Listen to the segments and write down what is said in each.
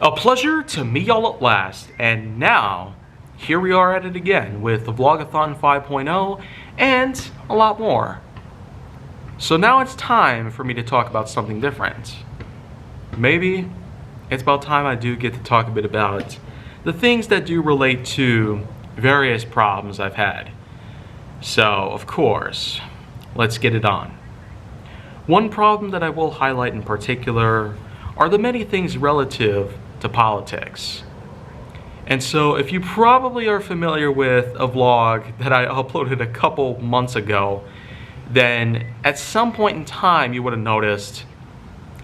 A pleasure to meet y'all at last, and now, here we are at it again with the Vlog-A-Thon 5.0 and a lot more. So now it's time for me to talk about something different. Maybe it's about time I do get to talk a bit about the things that do relate to various problems I've had. So, of course, let's get it on. One problem that I will highlight in particular are the many things relative to politics. And so if you probably are familiar with a vlog that I uploaded a couple months ago, then at some point in time you would have noticed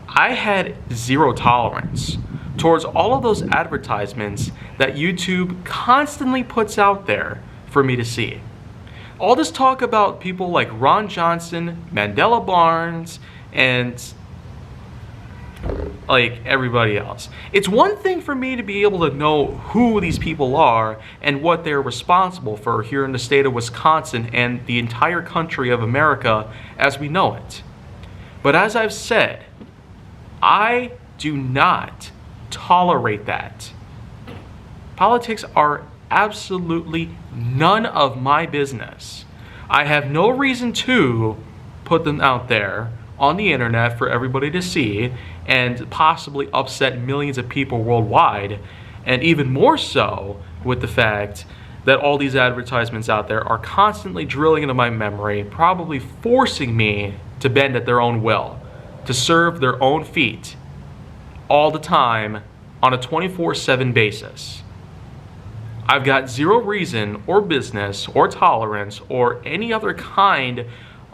I had zero tolerance towards all of those advertisements that YouTube constantly puts out there for me to see. All this talk about people like Ron Johnson, Mandela Barnes, and like everybody else. It's one thing for me to be able to know who these people are and what they're responsible for here in the state of Wisconsin and the entire country of America as we know it. But as I've said, I do not tolerate that. Politics are absolutely none of my business. I have no reason to put them out there on the internet for everybody to see and possibly upset millions of people worldwide, and even more so with the fact that all these advertisements out there are constantly drilling into my memory, probably forcing me to bend at their own will, to serve their own feet all the time on a 24/7 basis. I've got zero reason or business or tolerance or any other kind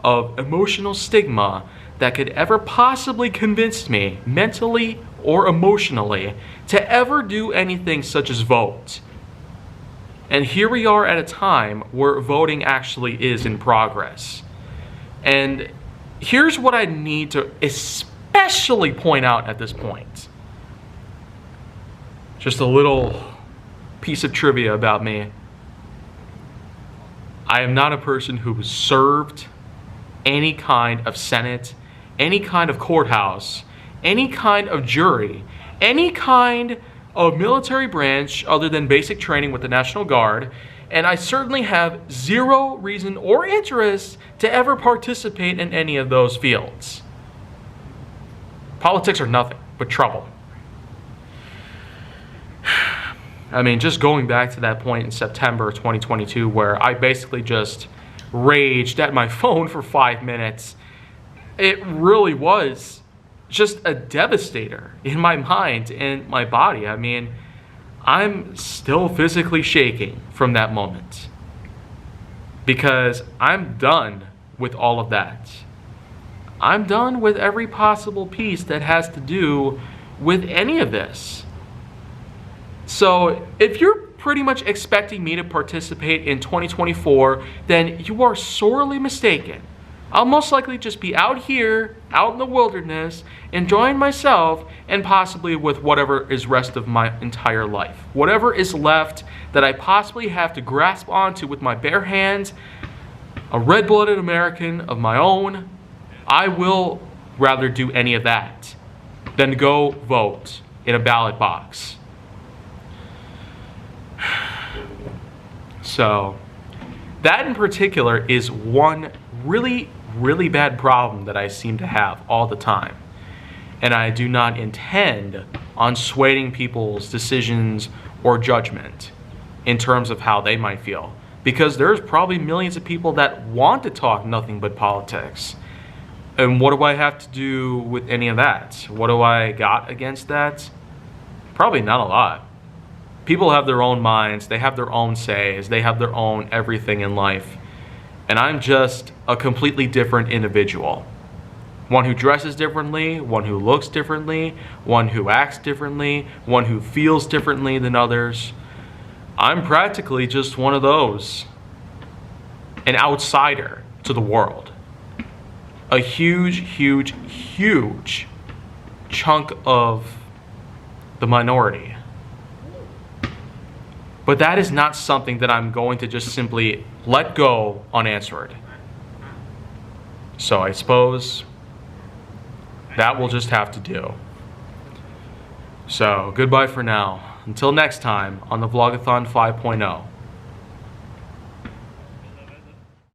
of emotional stigma that could ever possibly convince me, mentally or emotionally, to ever do anything such as vote. And here we are at a time where voting actually is in progress. And here's what I need to especially point out at this point. Just a little piece of trivia about me. I am not a person who served any kind of Senate, any kind of courthouse, any kind of jury, any kind of military branch other than basic training with the National Guard, and I certainly have zero reason or interest to ever participate in any of those fields. Politics are nothing but trouble. I mean, just going back to that point in September 2022 where I basically just raged at my phone for 5 minutes, it really was just a devastator in my mind and my body. I mean, I'm still physically shaking from that moment because I'm done with all of that. I'm done with every possible piece that has to do with any of this. So if you're pretty much expecting me to participate in 2024, then you are sorely mistaken. I'll most likely just be out here, out in the wilderness, enjoying myself, and possibly with whatever is rest of my entire life. Whatever is left that I possibly have to grasp onto with my bare hands, a red-blooded American of my own, I will rather do any of that than go vote in a ballot box. So, that in particular is one really bad problem that I seem to have all the time. And I do not intend on swaying people's decisions or judgment in terms of how they might feel. Because there's probably millions of people that want to talk nothing but politics. And what do I have to do with any of that? What do I got against that? Probably not a lot. People have their own minds, they have their own says, they have their own everything in life. And I'm just a completely different individual. One who dresses differently, one who looks differently, one who acts differently, one who feels differently than others. I'm practically just one of those. An outsider to the world. A huge chunk of the minority. But that is not something that I'm going to just simply let go unanswered. So I suppose that will just have to do. So, goodbye for now. Until next time on the Vlog-A-Thon 5.0.